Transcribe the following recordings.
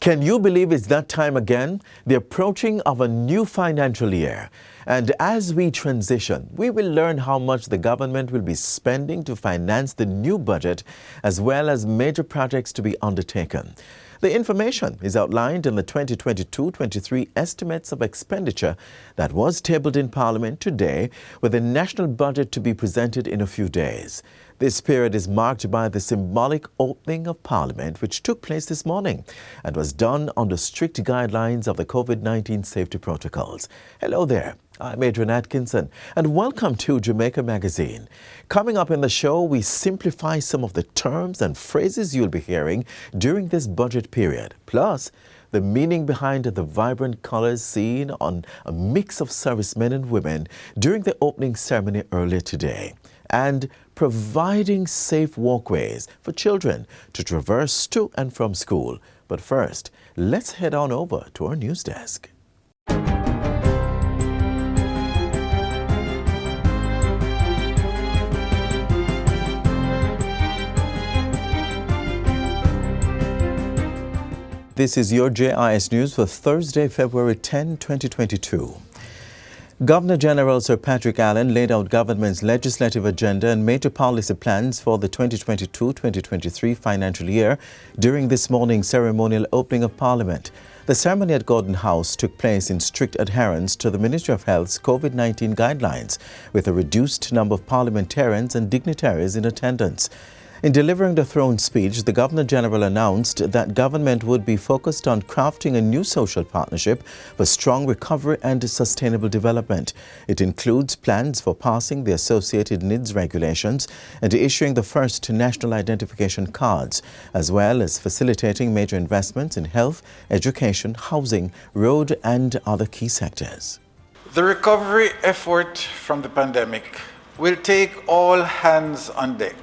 Can you believe it's that time again? The approaching of a new financial year. And as we transition, we will learn how much the government will be spending to finance the new budget, as well as major projects to be undertaken. The information is outlined in the 2022-23 estimates of expenditure that was tabled in Parliament today, with the national budget to be presented in a few days. This period is marked by the symbolic opening of Parliament, which took place this morning and was done under strict guidelines of the COVID-19 safety protocols. Hello there. I'm Adrian Atkinson, and welcome to Jamaica Magazine. Coming up in the show, we simplify some of the terms and phrases you'll be hearing during this budget period. Plus, the meaning behind the vibrant colors seen on a mix of servicemen and women during the opening ceremony earlier today. And providing safe walkways for children to traverse to and from school. But first, let's head on over to our news desk. This is your JIS News for Thursday, February 10, 2022. Governor General Sir Patrick Allen laid out government's legislative agenda and major policy plans for the 2022-2023 financial year during this morning's ceremonial opening of Parliament. The ceremony at Gordon House took place in strict adherence to the Ministry of Health's COVID-19 guidelines, with a reduced number of parliamentarians and dignitaries in attendance. In delivering the throne speech, the Governor-General announced that government would be focused on crafting a new social partnership for strong recovery and sustainable development. It includes plans for passing the associated NIDS regulations and issuing the first national identification cards, as well as facilitating major investments in health, education, housing, road and other key sectors. The recovery effort from the pandemic will take all hands on deck.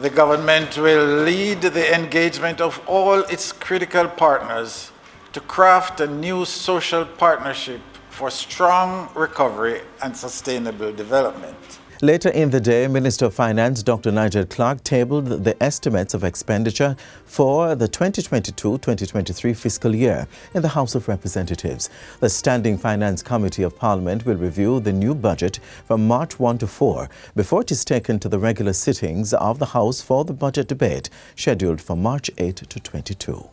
The government will lead the engagement of all its critical partners to craft a new social partnership for strong recovery and sustainable development. Later in the day, Minister of Finance Dr. Nigel Clark tabled the estimates of expenditure for the 2022-2023 fiscal year in the House of Representatives. The Standing Finance Committee of Parliament will review the new budget from March 1 to 4 before it is taken to the regular sittings of the House for the budget debate, scheduled for March 8 to 22.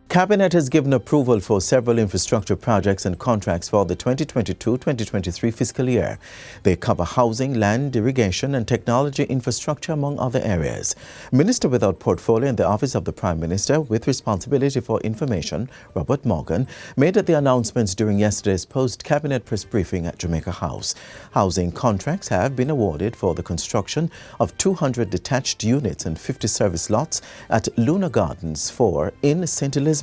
Cabinet has given approval for several infrastructure projects and contracts for the 2022-2023 fiscal year. They cover housing, land, irrigation and technology infrastructure, among other areas. Minister without portfolio in the Office of the Prime Minister with responsibility for information, Robert Morgan, made the announcements during yesterday's post-cabinet press briefing at Jamaica House. Housing contracts have been awarded for the construction of 200 detached units and 50 service lots at Luna Gardens 4 in St. Elizabeth,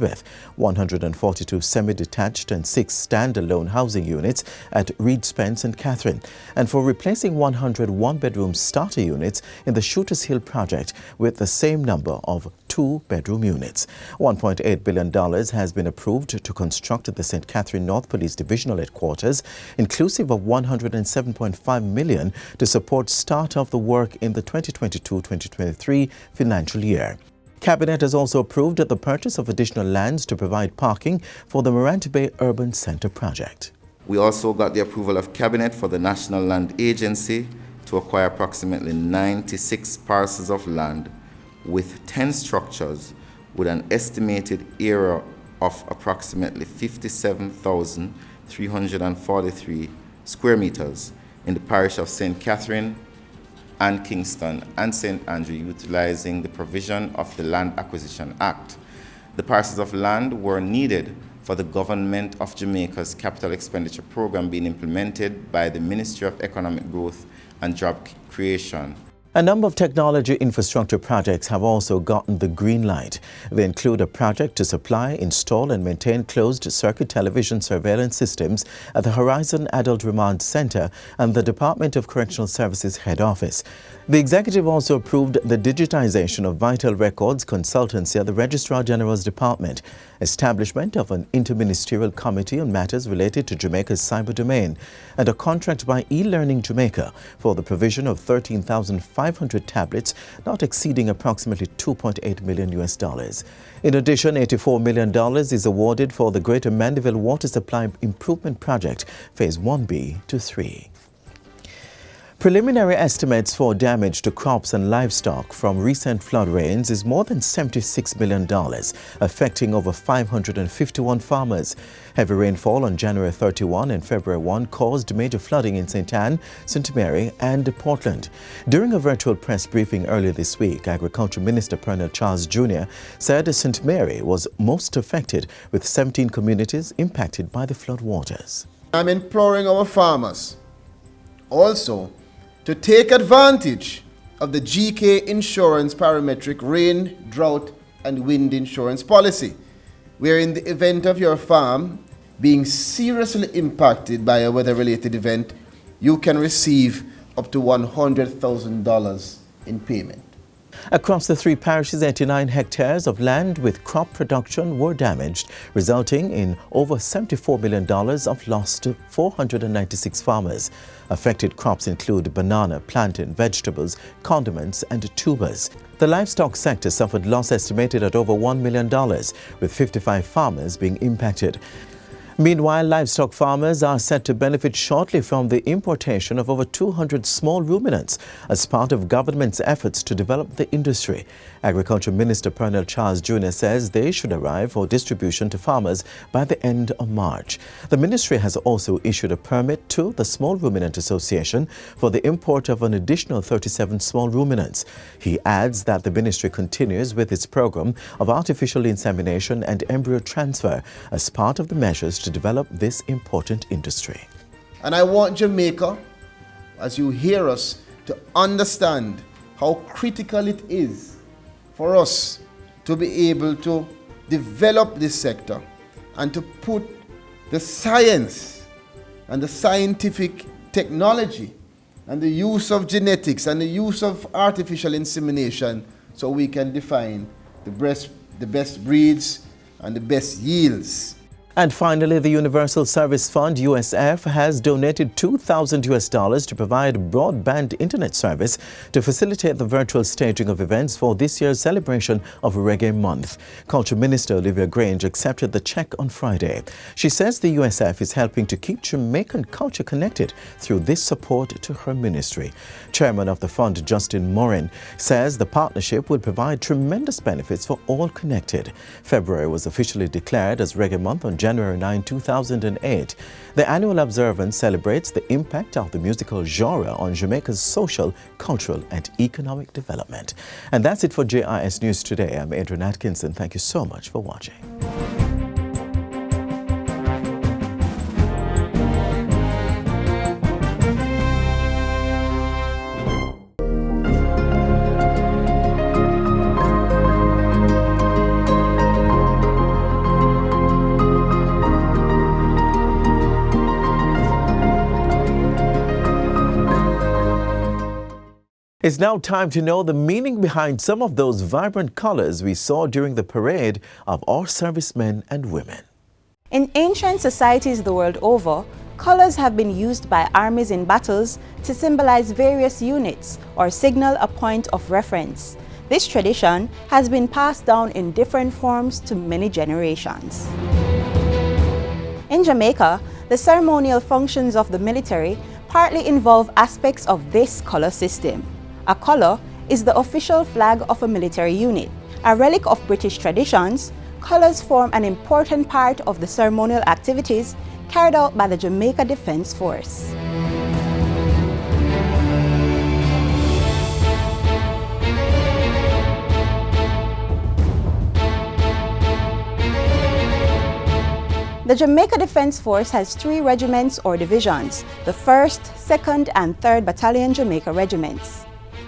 142 semi-detached and 6 standalone housing units at Reed Spence and Catherine, and for replacing 100 one-bedroom starter units in the Shooters Hill project with the same number of 2-bedroom units. $1.8 billion has been approved to construct the St. Catherine North Police Divisional Headquarters, inclusive of $107.5 million to support start of the work in the 2022-2023 financial year. Cabinet has also approved the purchase of additional lands to provide parking for the Morant Bay Urban Centre project. We also got the approval of Cabinet for the National Land Agency to acquire approximately 96 parcels of land with 10 structures with an estimated area of approximately 57,343 square meters in the parish of St. Catherine and Kingston and St. Andrew, utilizing the provision of the Land Acquisition Act. The parcels of land were needed for the Government of Jamaica's capital expenditure program being implemented by the Ministry of Economic Growth and Job Creation. A number of technology infrastructure projects have also gotten the green light. They include a project to supply, install and maintain closed-circuit television surveillance systems at the Horizon Adult Remand Center and the Department of Correctional Services head office. The executive also approved the digitization of vital records consultancy at the Registrar General's Department. establishment of an interministerial committee on matters related to Jamaica's cyber domain, and a contract by e-Learning Jamaica for the provision of 13,500 tablets, not exceeding approximately $2.8 million. In addition, $84 million is awarded for the Greater Mandeville Water Supply Improvement Project, Phase 1B to 3. Preliminary estimates for damage to crops and livestock from recent flood rains is more than $76 million, affecting over 551 farmers. Heavy rainfall on January 31 and February 1 caused major flooding in St. Ann, St. Mary and Portland. During a virtual press briefing earlier this week, Agriculture Minister Pernell Charles Jr. said St. Mary was most affected, with 17 communities impacted by the flood waters. I'm imploring our farmers also to take advantage of the GK Insurance Parametric Rain, Drought and Wind Insurance Policy, where in the event of your farm being seriously impacted by a weather-related event, you can receive up to $100,000 in payment. Across the three parishes, 89 hectares of land with crop production were damaged, resulting in over $74 million of loss to 496 farmers. Affected crops include banana, plantain, vegetables, condiments and tubers. The livestock sector suffered loss estimated at over $1 million, with 55 farmers being impacted. Meanwhile, livestock farmers are set to benefit shortly from the importation of over 200 small ruminants as part of government's efforts to develop the industry. Agriculture Minister Pernell Charles Jr. says they should arrive for distribution to farmers by the end of March. The ministry has also issued a permit to the Small Ruminant Association for the import of an additional 37 small ruminants. He adds that the ministry continues with its program of artificial insemination and embryo transfer as part of the measures to develop this important industry. And I want Jamaica, as you hear us, to understand how critical it is for us to be able to develop this sector and to put the science and the scientific technology and the use of genetics and the use of artificial insemination so we can define the best breeds and the best yields. And finally, the Universal Service Fund, USF, has donated $2,000 to provide broadband internet service to facilitate the virtual staging of events for this year's celebration of Reggae Month. Culture Minister Olivia Grange accepted the check on Friday. She says the USF is helping to keep Jamaican culture connected through this support to her ministry. Chairman of the fund, Justin Morin, says the partnership will provide tremendous benefits for all connected. February was officially declared as Reggae Month on January 9, 2008. The annual observance celebrates the impact of the musical genre on Jamaica's social, cultural and economic development. And that's it for JIS News Today. I'm Adrian Atkinson. Thank you so much for watching. It's now time to know the meaning behind some of those vibrant colors we saw during the parade of our servicemen and women. In ancient societies the world over, colors have been used by armies in battles to symbolize various units or signal a point of reference. This tradition has been passed down in different forms to many generations. In Jamaica, the ceremonial functions of the military partly involve aspects of this color system. A colour is the official flag of a military unit. A relic of British traditions, colours form an important part of the ceremonial activities carried out by the Jamaica Defence Force. The Jamaica Defence Force has 3 regiments or divisions, the 1st, 2nd and 3rd Battalion Jamaica Regiments.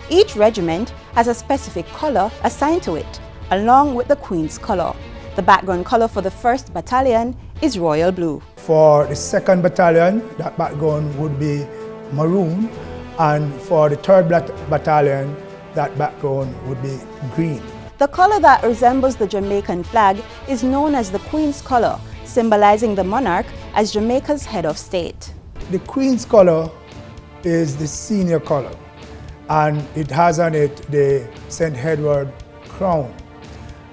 Each regiment has a specific colour assigned to it, along with the Queen's colour. The background colour for the 1st Battalion is royal blue. For the 2nd Battalion, that background would be maroon, and for the 3rd Battalion, that background would be green. The colour that resembles the Jamaican flag is known as the Queen's colour, symbolizing the monarch as Jamaica's head of state. The Queen's colour is the senior colour, and it has on it the St. Edward crown,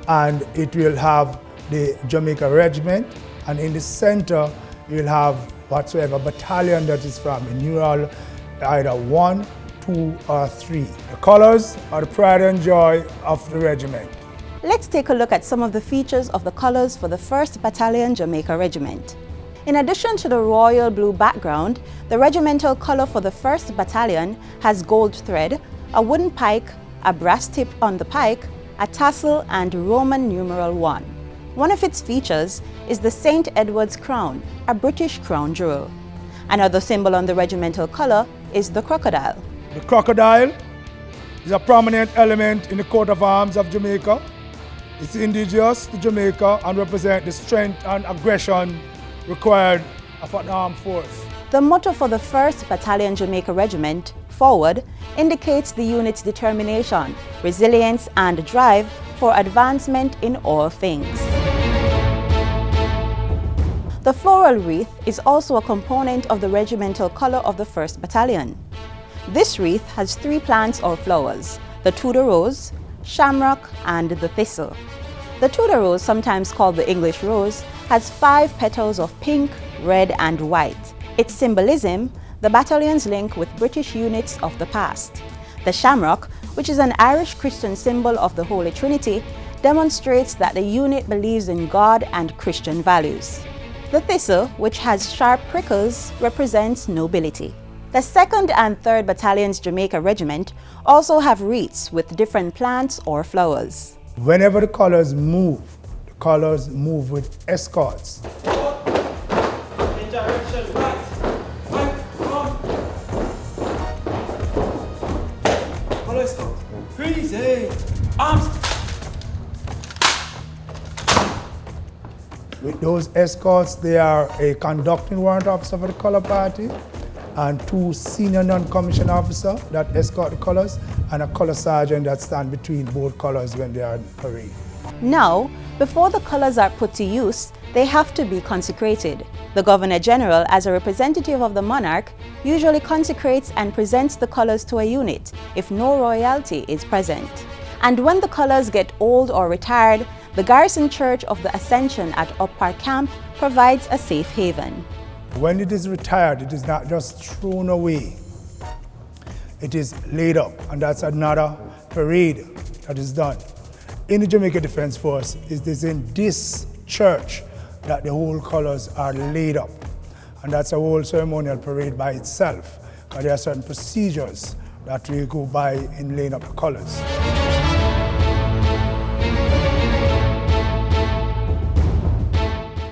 and it will have the Jamaica Regiment, and in the center you'll have whatsoever battalion that is from, in numeral either 1, 2 or 3. The colours are the pride and joy of the regiment. Let's take a look at some of the features of the colours for the 1st Battalion Jamaica Regiment. In addition to the royal blue background, the regimental colour for the 1st Battalion has gold thread, a wooden pike, a brass tip on the pike, a tassel and Roman numeral 1. One of its features is the St. Edward's crown, a British crown jewel. Another symbol on the regimental colour is the crocodile. The crocodile is a prominent element in the coat of arms of Jamaica. It's indigenous to Jamaica and represents the strength and aggression required of an armed force. The motto for the 1st Battalion Jamaica Regiment, Forward, indicates the unit's determination, resilience and drive for advancement in all things. The floral wreath is also a component of the regimental colour of the 1st Battalion. This wreath has 3 plants or flowers, the Tudor rose, shamrock and the thistle. The Tudor rose, sometimes called the English rose, has 5 petals of pink, red and white. Its symbolism, the battalion's link with British units of the past. The shamrock, which is an Irish Christian symbol of the Holy Trinity, demonstrates that the unit believes in God and Christian values. The thistle, which has sharp prickles, represents nobility. The 2nd and 3rd Battalions Jamaica Regiment also have wreaths with different plants or flowers. Whenever the colours move with escorts. With those escorts, they are a conducting warrant officer for the colour party, and 2 senior non-commissioned officers that escort the colours, and a colour sergeant that stands between both colours when they are in parade. Now, before the colours are put to use, they have to be consecrated. The Governor-General, as a representative of the monarch, usually consecrates and presents the colours to a unit if no royalty is present. And when the colours get old or retired, the Garrison Church of the Ascension at Up Park Camp provides a safe haven. When it is retired, it is not just thrown away. It is laid up, and that's another parade that is done. In the Jamaica Defence Force, it is in this church that the whole colours are laid up. And that's a whole ceremonial parade by itself, because there are certain procedures that we go by in laying up the colours.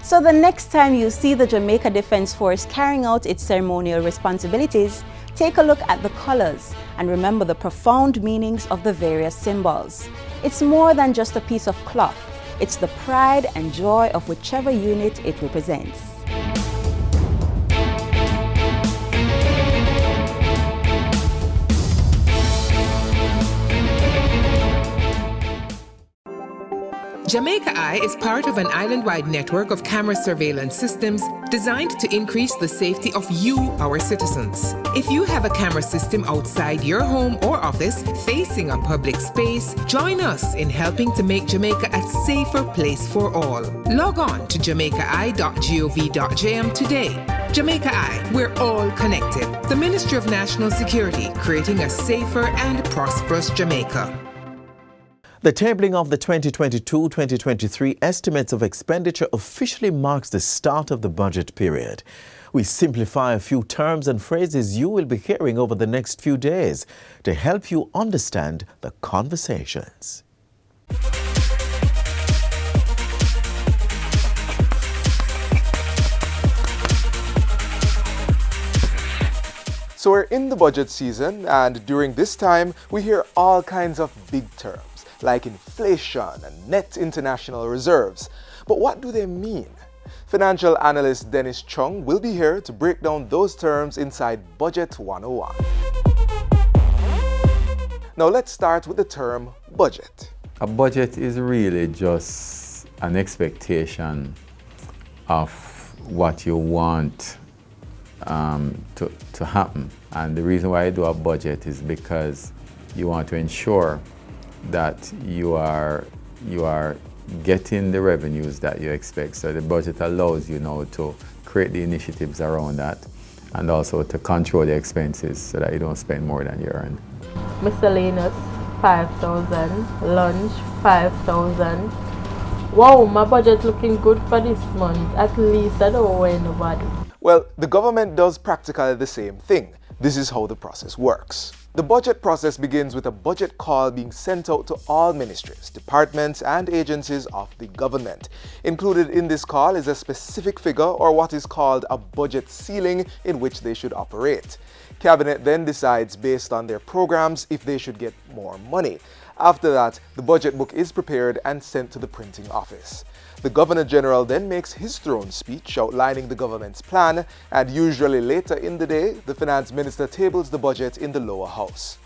So the next time you see the Jamaica Defence Force carrying out its ceremonial responsibilities, take a look at the colours and remember the profound meanings of the various symbols. It's more than just a piece of cloth. It's the pride and joy of whichever unit it represents. Jamaica Eye is part of an island-wide network of camera surveillance systems designed to increase the safety of you, our citizens. If you have a camera system outside your home or office facing a public space, join us in helping to make Jamaica a safer place for all. Log on to jamaicaeye.gov.jm today. Jamaica Eye, we're all connected. The Ministry of National Security, creating a safer and prosperous Jamaica. The tabling of the 2022-2023 estimates of expenditure officially marks the start of the budget period. We simplify a few terms and phrases you will be hearing over the next few days to help you understand the conversations. So we're in the budget season, and during this time, we hear all kinds of big terms like inflation and net international reserves. But what do they mean? Financial analyst Dennis Chung will be here to break down those terms inside Budget 101. Now let's start with the term budget. A budget is really just an expectation of what you want to happen. And the reason why you do a budget is because you want to ensure that you are getting the revenues that you expect. So the budget allows you now to create the initiatives around that and also to control the expenses so that you don't spend more than you earn. Miscellaneous 5,000, lunch 5,000. Wow, my budget looking good for this month. At least I don't owe nobody. Well, the government does practically the same thing. This is how the process works. The budget process begins with a budget call being sent out to all ministries, departments, and agencies of the government. Included in this call is a specific figure, or what is called a budget ceiling, in which they should operate. Cabinet then decides based on their programs if they should get more money. After that, the budget book is prepared and sent to the printing office. The Governor General then makes his throne speech outlining the government's plan, and usually later in the day, the Finance Minister tables the budget in the lower house.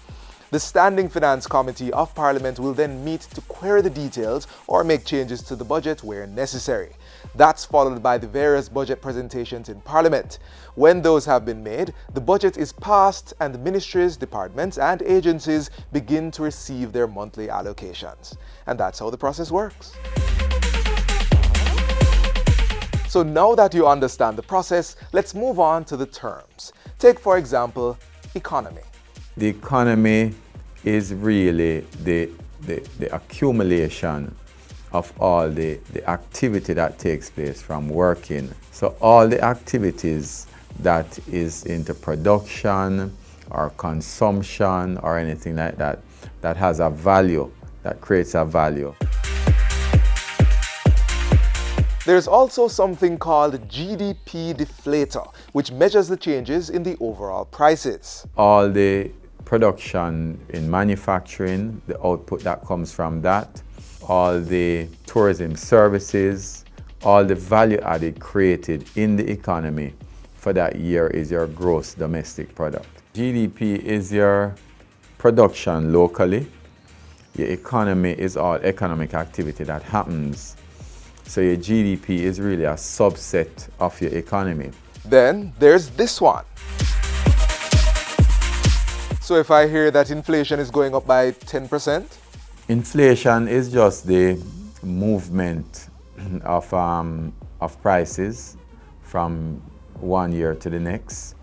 The Standing Finance Committee of Parliament will then meet to query the details or make changes to the budget where necessary. That's followed by the various budget presentations in Parliament. When those have been made, the budget is passed and the ministries, departments, and agencies begin to receive their monthly allocations. And that's how the process works. So now that you understand the process, let's move on to the terms. Take, for example, economy. The economy is really the accumulation of all the activity that takes place from working. So all the activities that is into production or consumption or anything like that, that has a value, that creates a value. There's also something called GDP deflator, which measures the changes in the overall prices. All the production in manufacturing, the output that comes from that, all the tourism services, all the value added created in the economy for that year is your gross domestic product. GDP is your production locally. Your economy is all economic activity that happens. So your GDP is really a subset of your economy. Then there's this one. So if I hear that inflation is going up by 10%? Inflation is just the movement of prices from one year to the next.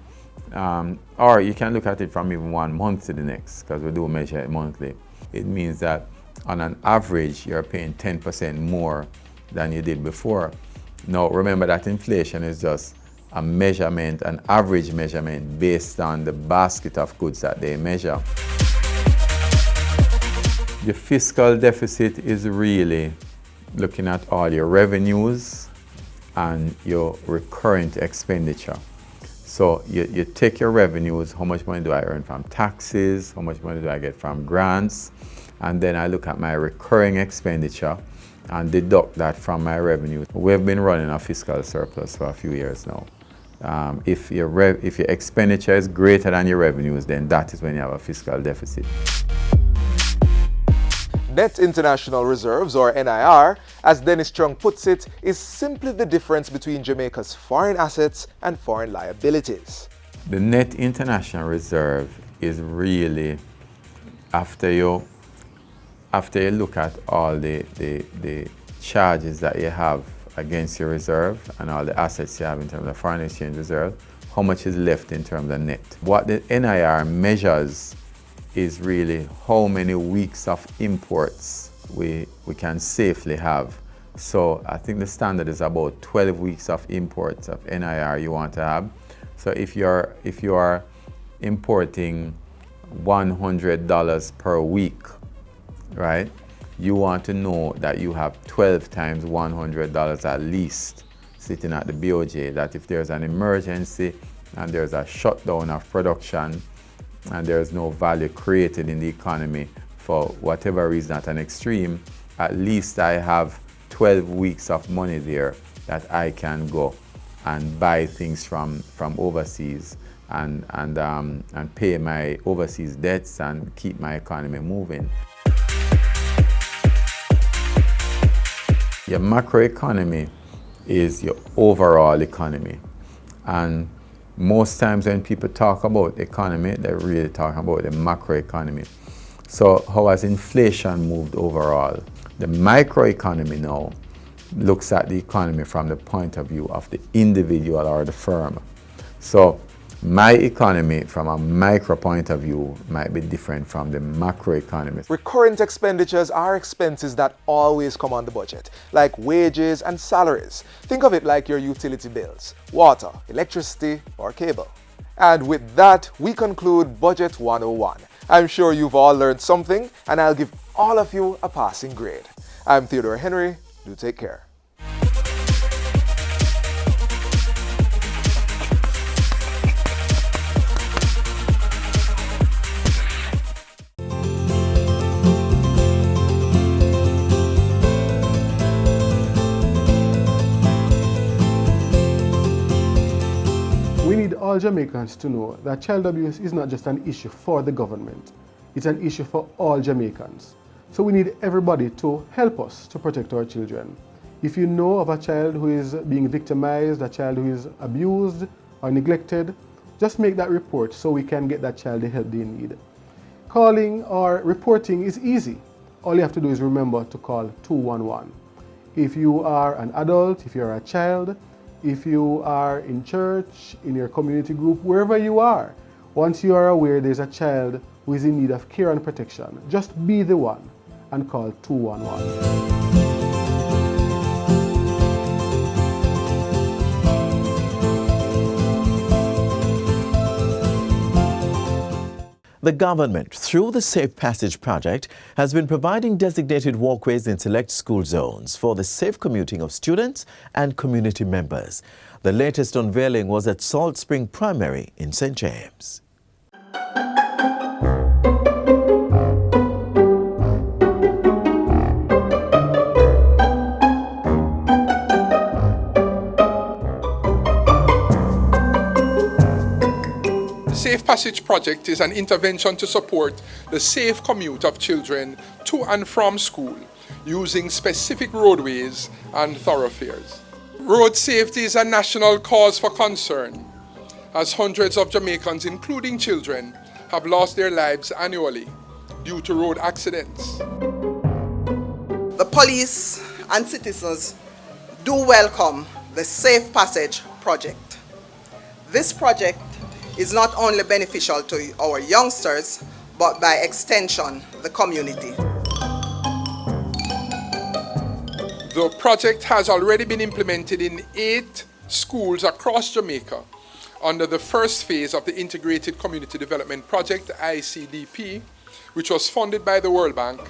Or you can look at it from even 1 month to the next, because we do measure it monthly. It means that on an average, you're paying 10% more than you did before. Now remember that inflation is just a measurement, an average measurement based on the basket of goods that they measure. The fiscal deficit is really looking at all your revenues and your recurrent expenditure. So you take your revenues, how much money do I earn from taxes, how much money do I get from grants, and then I look at my recurring expenditure and deduct that from my revenue. We've been running a fiscal surplus for a few years now. If your expenditure is greater than your revenues, then that is when you have a fiscal deficit. Net International Reserves, or NIR, as Dennis Chung puts it, is simply the difference between Jamaica's foreign assets and foreign liabilities. The Net International Reserve is really, after you look at all the charges that you have against your reserve and all the assets you have in terms of foreign exchange reserve, how much is left in terms of net. What the NIR measures is really how many weeks of imports we can safely have. So I think the standard is about 12 weeks of imports of NIR you want to have. So if you are importing $100 per week, right? You want to know that you have 12 times $100 at least sitting at the BOJ, that if there's an emergency and there's a shutdown of production and there's no value created in the economy for whatever reason at an extreme, at least I have 12 weeks of money there that I can go and buy things from overseas and pay my overseas debts and keep my economy moving. your macroeconomy is your overall economy. And most times when people talk about economy, they're really talking about the macroeconomy. So how has inflation moved overall? The microeconomy now looks at the economy from the point of view of the individual or the firm. So my economy from a micro point of view might be different from the macroeconomy. Recurrent expenditures are expenses that always come on the budget, like wages and salaries. Think of it like your utility bills, water, electricity, or cable. And with that, we conclude Budget 101. I'm sure you've all learned something, and I'll give all of you a passing grade. I'm Theodore Henry. Do take care. We need all Jamaicans to know that child abuse is not just an issue for the government, it's an issue for all Jamaicans. So we need everybody to help us to protect our children. If you know of a child who is being victimized, a child who is abused or neglected, just make that report so we can get that child the help they need. Calling or reporting is easy. All you have to do is remember to call 211. If you are an adult, if you're a child, if you are in church, in your community group, wherever you are, once you are aware there's a child who is in need of care and protection, just be the one and call 211. The government, through the Safe Passage project, has been providing designated walkways in select school zones for the safe commuting of students and community members. The latest unveiling was at Salt Spring Primary in St. James. The Safe Passage project is an intervention to support the safe commute of children to and from school using specific roadways and thoroughfares. Road safety is a national cause for concern, as hundreds of Jamaicans, including children, have lost their lives annually due to road accidents. The police and citizens do welcome the Safe Passage project. This project is not only beneficial to our youngsters, but by extension, the community. The project has already been implemented in 8 schools across Jamaica under the first phase of the Integrated Community Development Project, ICDP, which was funded by the World Bank.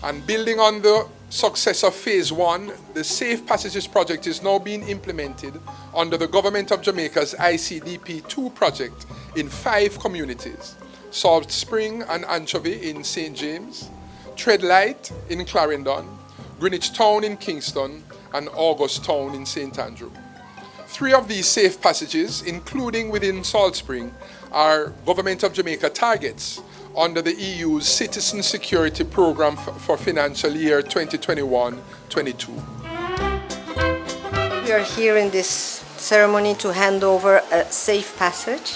And building on the success of Phase 1, the Safe Passages project is now being implemented under the Government of Jamaica's ICDP-2 project in 5 communities: Salt Spring and Anchovy in St. James, Treadlight in Clarendon, Greenwich Town in Kingston, and August Town in St. Andrew. 3 of these safe passages, including within Salt Spring, are Government of Jamaica targets under the EU's Citizen Security Program for financial year 2021-22. We are here in this ceremony to hand over a safe passage.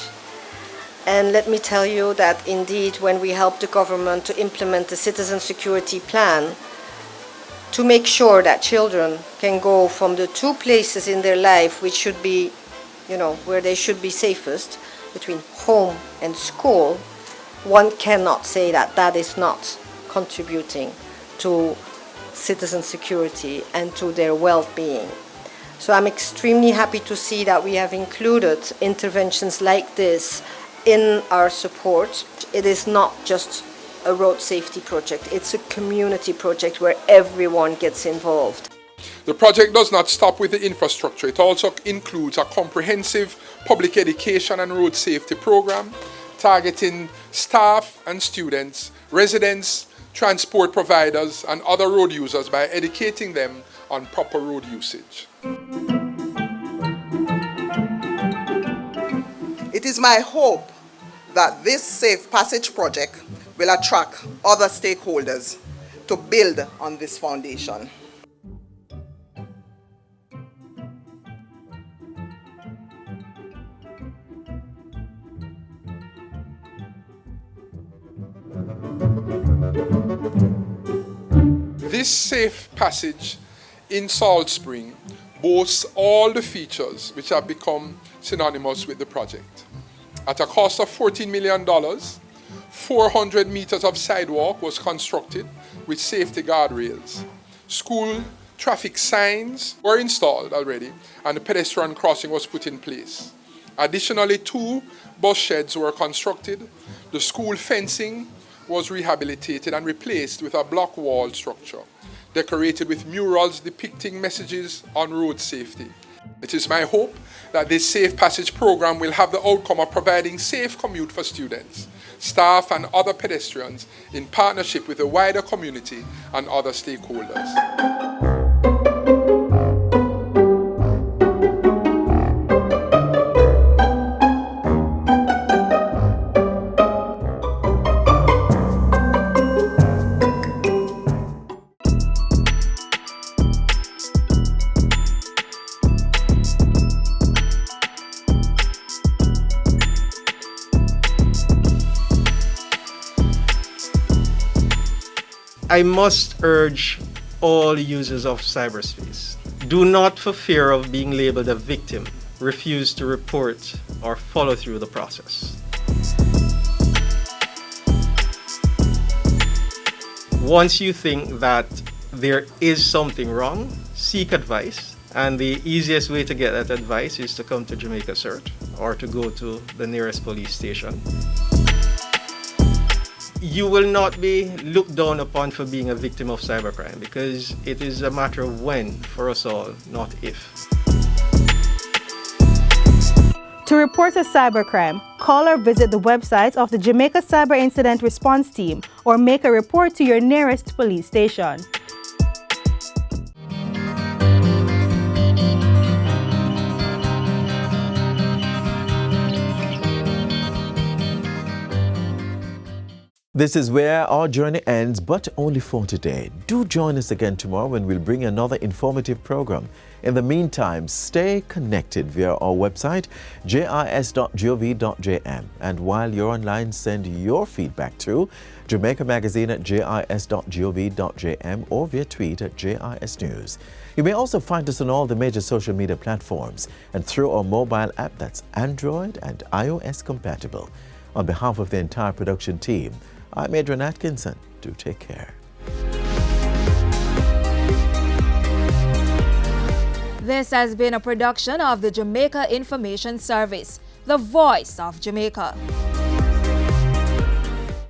And let me tell you that indeed when we help the government to implement the Citizen Security Plan, to make sure that children can go from the 2 places in their life which should be, where they should be safest, between home and school, one cannot say that that is not contributing to citizen security and to their well-being. So I'm extremely happy to see that we have included interventions like this in our support. It is not just a road safety project, it's a community project where everyone gets involved. The project does not stop with the infrastructure. It also includes a comprehensive public education and road safety program targeting staff and students, residents, transport providers, and other road users by educating them on proper road usage. It is my hope that this Safe Passage project will attract other stakeholders to build on this foundation. This safe passage in Salt Spring boasts all the features which have become synonymous with the project. At a cost of $14 million, 400 meters of sidewalk was constructed with safety guardrails. School traffic signs were installed already, and the pedestrian crossing was put in place. Additionally, 2 bus sheds were constructed. The school fencing was rehabilitated and replaced with a block wall structure, decorated with murals depicting messages on road safety. It is my hope that this Safe Passage program will have the outcome of providing safe commute for students, staff, and other pedestrians in partnership with the wider community and other stakeholders. I must urge all users of cyberspace, do not, for fear of being labeled a victim, refuse to report or follow through the process. Once you think that there is something wrong, seek advice, and the easiest way to get that advice is to come to Jamaica CERT or to go to the nearest police station. You will not be looked down upon for being a victim of cybercrime, because it is a matter of when for us all, not if. To report a cybercrime, call or visit the website of the Jamaica Cyber Incident Response Team or make a report to your nearest police station. This is where our journey ends, but only for today. Do join us again tomorrow when we'll bring another informative program. In the meantime, stay connected via our website, jis.gov.jm. And while you're online, send your feedback to Jamaica Magazine@jis.gov.jm or via tweet at JIS News. You may also find us on all the major social media platforms and through our mobile app that's Android and iOS compatible. On behalf of the entire production team, I'm Adrian Atkinson. Do take care. This has been a production of the Jamaica Information Service, the voice of Jamaica.